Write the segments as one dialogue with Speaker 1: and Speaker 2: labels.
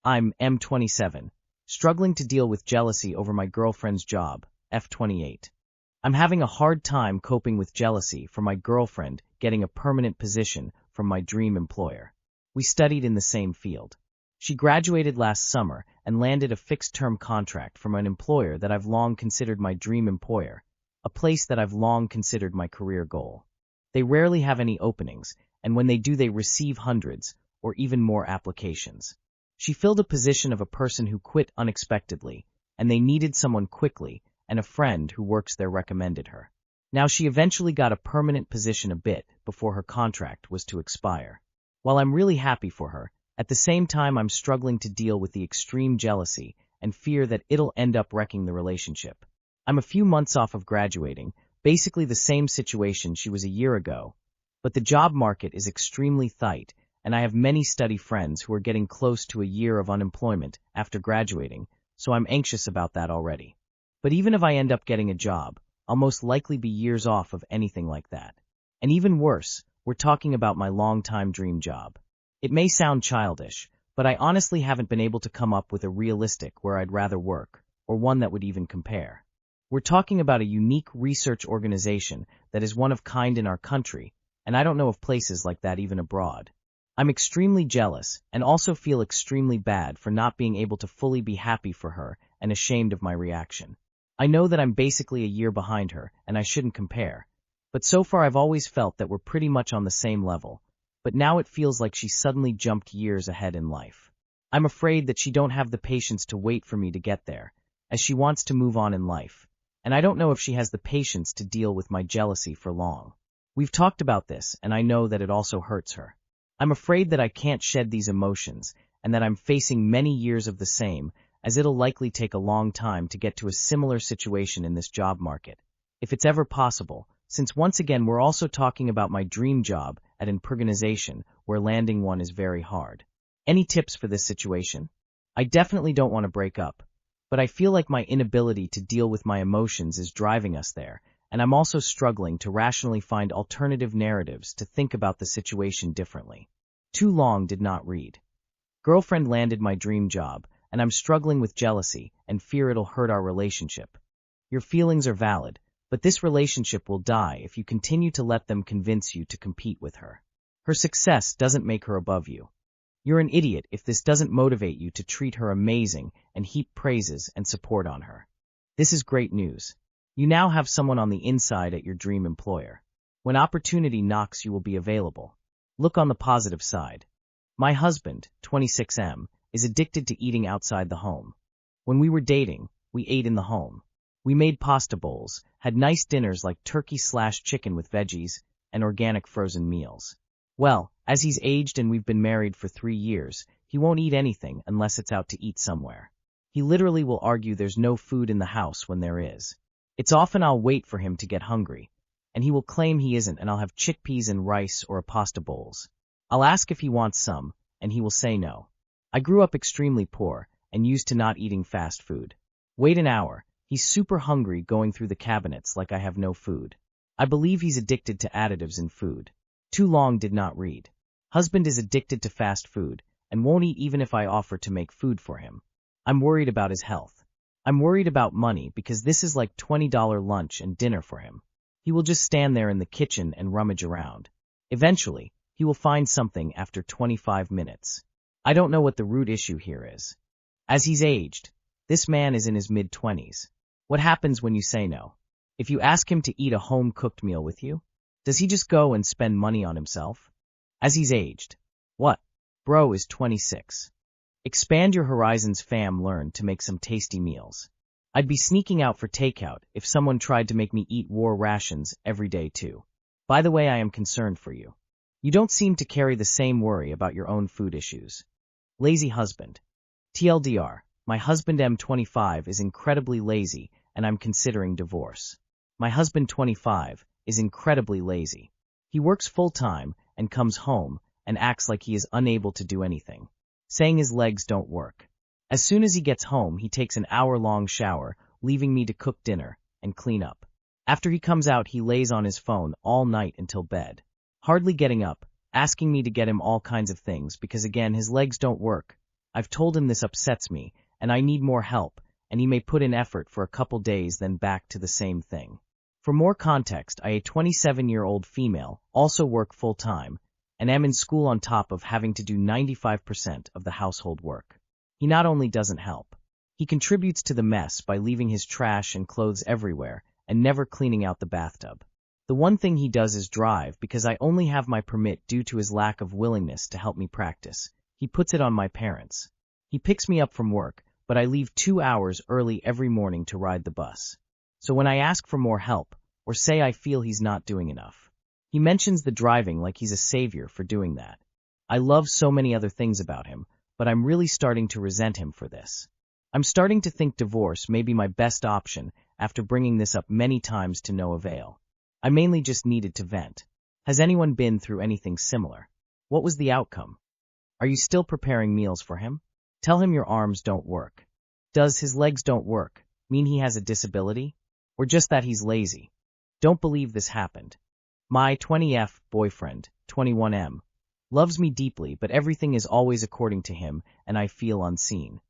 Speaker 1: I'm M27, struggling to deal with jealousy over my girlfriend's job, f28. I'm having a hard time coping with jealousy for my girlfriend getting a permanent position from my dream employer. We studied in the same field. She graduated last summer and landed a fixed-term contract from an employer that I've long considered my dream employer, a place that I've long considered my career goal. They rarely have any openings, and when they do they receive hundreds, or even more applications. She filled a position of a person who quit unexpectedly, and they needed someone quickly, and a friend who works there recommended her. Now she eventually got a permanent position a bit before her contract was to expire. While I'm really happy for her, at the same time I'm struggling to deal with the extreme jealousy and fear that it'll end up wrecking the relationship. I'm a few months off of graduating, basically the same situation she was a year ago, but the job market is extremely tight, and I have many study friends who are getting close to a year of unemployment after graduating, so I'm anxious about that already. But even if I end up getting a job, I'll most likely be years off of anything like that. And even worse, we're talking about my long-time dream job. It may sound childish, but I honestly haven't been able to come up with a realistic where I'd rather work, or one that would even compare. We're talking about a unique research organization that is one of kind in our country, and I don't know of places like that even abroad. I'm extremely jealous and also feel extremely bad for not being able to fully be happy for her and ashamed of my reaction. I know that I'm basically a year behind her and I shouldn't compare, but so far I've always felt that we're pretty much on the same level, but now it feels like she suddenly jumped years ahead in life. I'm afraid that she don't have the patience to wait for me to get there, as she wants to move on in life, and I don't know if she has the patience to deal with my jealousy for long. We've talked about this, and I know that it also hurts her. I'm afraid that I can't shed these emotions, and that I'm facing many years of the same, as it'll likely take a long time to get to a similar situation in this job market, if it's ever possible, since once again we're also talking about my dream job at an organization where landing one is very hard. Any tips for this situation? I definitely don't want to break up, but I feel like my inability to deal with my emotions is driving us there, and I'm also struggling to rationally find alternative narratives to think about the situation differently. Too long did not read. Girlfriend landed my dream job, and I'm struggling with jealousy and fear it'll hurt our relationship. Your feelings are valid, but this relationship will die if you continue to let them convince you to compete with her. Her success doesn't make her above you. You're an idiot if this doesn't motivate you to treat her amazing and heap praises and support on her. This is great news. You now have someone on the inside at your dream employer. When opportunity knocks, you will be available. Look on the positive side. My husband, 26M, is addicted to eating outside the home. When we were dating, we ate in the home. We made pasta bowls, had nice dinners like turkey/chicken with veggies, and organic frozen meals. Well, as he's aged and we've been married for 3 years, he won't eat anything unless it's out to eat somewhere. He literally will argue there's no food in the house when there is. It's often I'll wait for him to get hungry, and he will claim he isn't, and I'll have chickpeas and rice or a pasta bowls. I'll ask if he wants some, and he will say no. I grew up extremely poor and used to not eating fast food. Wait an hour, he's super hungry going through the cabinets like I have no food. I believe he's addicted to additives in food. Too long did not read. Husband is addicted to fast food and won't eat even if I offer to make food for him. I'm worried about his health. I'm worried about money because this is like $20 lunch and dinner for him. He will just stand there in the kitchen and rummage around. Eventually, he will find something after 25 minutes. I don't know what the root issue here is. As he's aged, this man is in his mid-20s. What happens when you say no? If you ask him to eat a home-cooked meal with you, does he just go and spend money on himself? As he's aged. What? Bro is 26. Expand your horizons, fam. Learn to make some tasty meals. I'd be sneaking out for takeout if someone tried to make me eat war rations every day too. By the way, I am concerned for you. You don't seem to carry the same worry about your own food issues. Lazy husband. TLDR, my husband M25 is incredibly lazy and I'm considering divorce. My husband 25 is incredibly lazy. He works full-time and comes home and acts like he is unable to do anything, saying his legs don't work. As soon as he gets home, he takes an hour-long shower, leaving me to cook dinner and clean up. After he comes out, he lays on his phone all night until bed, hardly getting up, asking me to get him all kinds of things because, again, his legs don't work. I've told him this upsets me, and I need more help, and he may put in effort for a couple days then back to the same thing. For more context, I, a 27-year-old female, also work full-time, and am in school on top of having to do 95% of the household work. He not only doesn't help, he contributes to the mess by leaving his trash and clothes everywhere and never cleaning out the bathtub. The one thing he does is drive because I only have my permit due to his lack of willingness to help me practice. He puts it on my parents. He picks me up from work, but I leave 2 hours early every morning to ride the bus. So when I ask for more help, or say I feel he's not doing enough, he mentions the driving like he's a savior for doing that. I love so many other things about him, but I'm really starting to resent him for this. I'm starting to think divorce may be my best option after bringing this up many times to no avail. I mainly just needed to vent. Has anyone been through anything similar? What was the outcome? Are you still preparing meals for him? Tell him your arms don't work. Does his legs don't work mean he has a disability? Or just that he's lazy? Don't believe this happened. My 20F boyfriend, 21M, loves me deeply, but everything is always according to him, and I feel unseen.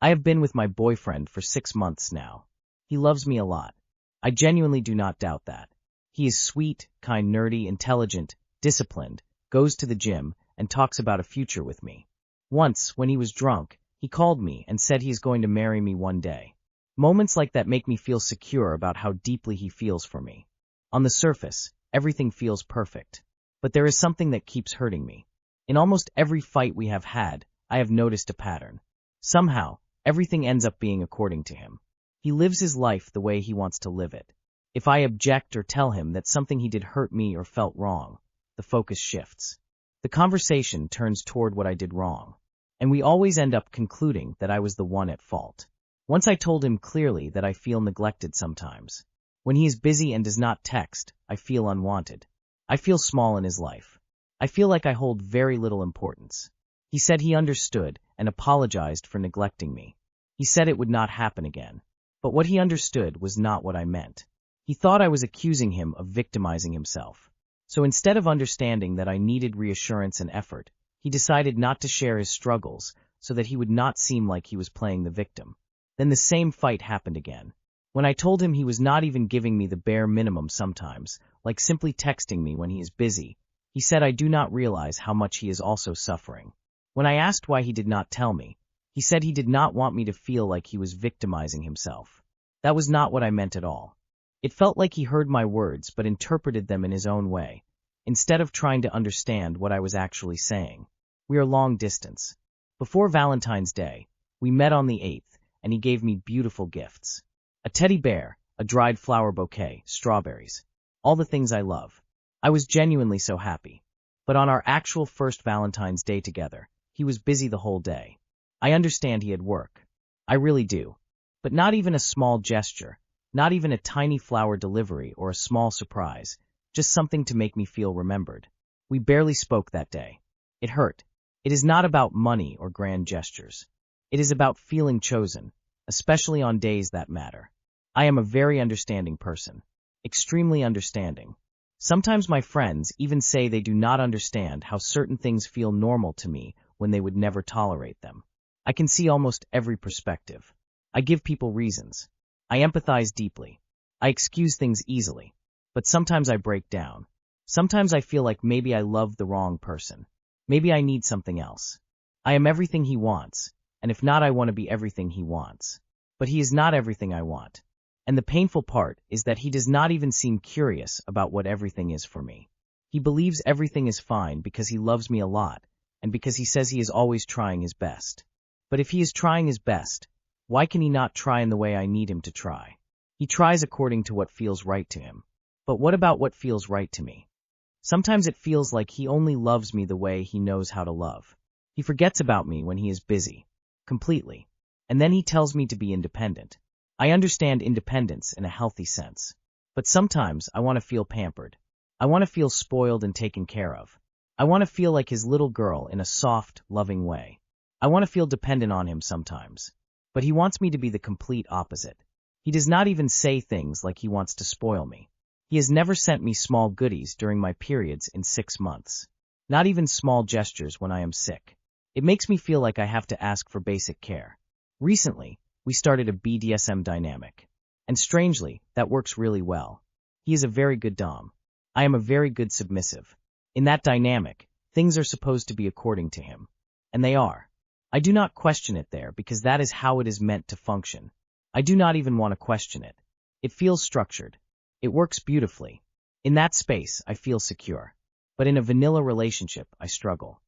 Speaker 1: I have been with my boyfriend for 6 months now. He loves me a lot. I genuinely do not doubt that. He is sweet, kind, nerdy, intelligent, disciplined, goes to the gym, and talks about a future with me. Once, when he was drunk, he called me and said he is going to marry me one day. Moments like that make me feel secure about how deeply he feels for me. On the surface, everything feels perfect. But there is something that keeps hurting me. In almost every fight we have had, I have noticed a pattern. Somehow, everything ends up being according to him. He lives his life the way he wants to live it. If I object or tell him that something he did hurt me or felt wrong, the focus shifts. The conversation turns toward what I did wrong. And we always end up concluding that I was the one at fault. Once I told him clearly that I feel neglected sometimes. When he is busy and does not text, I feel unwanted. I feel small in his life. I feel like I hold very little importance. He said he understood and apologized for neglecting me. He said it would not happen again. But what he understood was not what I meant. He thought I was accusing him of victimizing himself. So instead of understanding that I needed reassurance and effort, he decided not to share his struggles so that he would not seem like he was playing the victim. Then the same fight happened again. When I told him he was not even giving me the bare minimum sometimes, like simply texting me when he is busy, he said I do not realize how much he is also suffering. When I asked why he did not tell me, he said he did not want me to feel like he was victimizing himself. That was not what I meant at all. It felt like he heard my words but interpreted them in his own way, instead of trying to understand what I was actually saying. We are long distance. Before Valentine's Day, we met on the 8th, and he gave me beautiful gifts. A teddy bear, a dried flower bouquet, strawberries. All the things I love. I was genuinely so happy. But on our actual first Valentine's Day together, he was busy the whole day. I understand he had work. I really do. But not even a small gesture, not even a tiny flower delivery or a small surprise, just something to make me feel remembered. We barely spoke that day. It hurt. It is not about money or grand gestures. It is about feeling chosen, especially on days that matter. I am a very understanding person. Extremely understanding. Sometimes my friends even say they do not understand how certain things feel normal to me when they would never tolerate them. I can see almost every perspective. I give people reasons. I empathize deeply. I excuse things easily. But sometimes I break down. Sometimes I feel like maybe I love the wrong person. Maybe I need something else. I am everything he wants, and if not, I want to be everything he wants. But he is not everything I want. And the painful part is that he does not even seem curious about what everything is for me. He believes everything is fine because he loves me a lot, and because he says he is always trying his best. But if he is trying his best, why can he not try in the way I need him to try? He tries according to what feels right to him. But what about what feels right to me? Sometimes it feels like he only loves me the way he knows how to love. He forgets about me when he is busy. Completely. And then he tells me to be independent. I understand independence in a healthy sense. But sometimes I want to feel pampered. I want to feel spoiled and taken care of. I want to feel like his little girl in a soft, loving way. I want to feel dependent on him sometimes. But he wants me to be the complete opposite. He does not even say things like he wants to spoil me. He has never sent me small goodies during my periods in 6 months. Not even small gestures when I am sick. It makes me feel like I have to ask for basic care. Recently, we started a BDSM dynamic. And strangely, that works really well. He is a very good dom. I am a very good submissive. In that dynamic, things are supposed to be according to him. And they are. I do not question it there because that is how it is meant to function. I do not even want to question it. It feels structured. It works beautifully. In that space, I feel secure. But in a vanilla relationship, I struggle.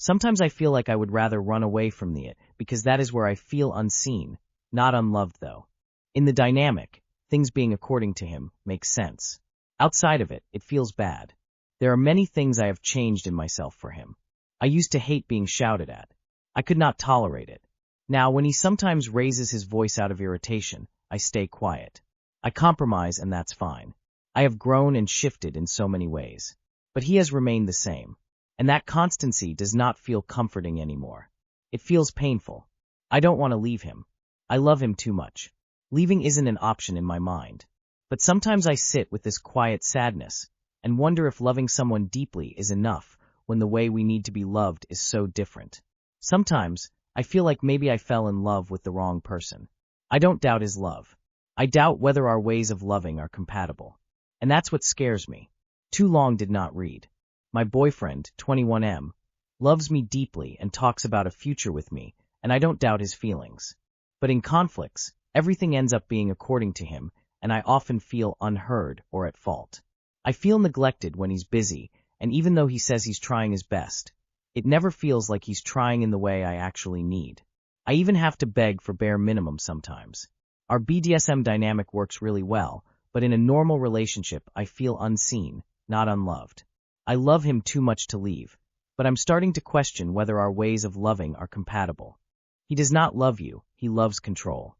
Speaker 1: Sometimes I feel like I would rather run away from it because that is where I feel unseen, not unloved though. In the dynamic, things being according to him makes sense. Outside of it, it feels bad. There are many things I have changed in myself for him. I used to hate being shouted at. I could not tolerate it. Now, when he sometimes raises his voice out of irritation, I stay quiet. I compromise and that's fine. I have grown and shifted in so many ways. But he has remained the same. And that constancy does not feel comforting anymore. It feels painful. I don't want to leave him. I love him too much. Leaving isn't an option in my mind. But sometimes I sit with this quiet sadness and wonder if loving someone deeply is enough when the way we need to be loved is so different. Sometimes, I feel like maybe I fell in love with the wrong person. I don't doubt his love. I doubt whether our ways of loving are compatible. And that's what scares me. Too long did not read. My boyfriend, 21M, loves me deeply and talks about a future with me, and I don't doubt his feelings. But in conflicts, everything ends up being according to him, and I often feel unheard or at fault. I feel neglected when he's busy, and even though he says he's trying his best, it never feels like he's trying in the way I actually need. I even have to beg for bare minimum sometimes. Our BDSM dynamic works really well, but in a normal relationship I feel unseen, not unloved. I love him too much to leave, but I'm starting to question whether our ways of loving are compatible. He does not love you, he loves control.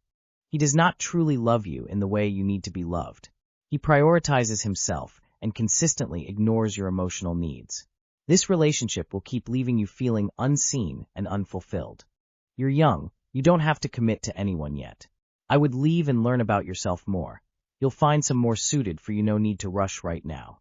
Speaker 1: He does not truly love you in the way you need to be loved. He prioritizes himself and consistently ignores your emotional needs. This relationship will keep leaving you feeling unseen and unfulfilled. You're young, you don't have to commit to anyone yet. I would leave and learn about yourself more. You'll find some more suited for you, no need to rush right now.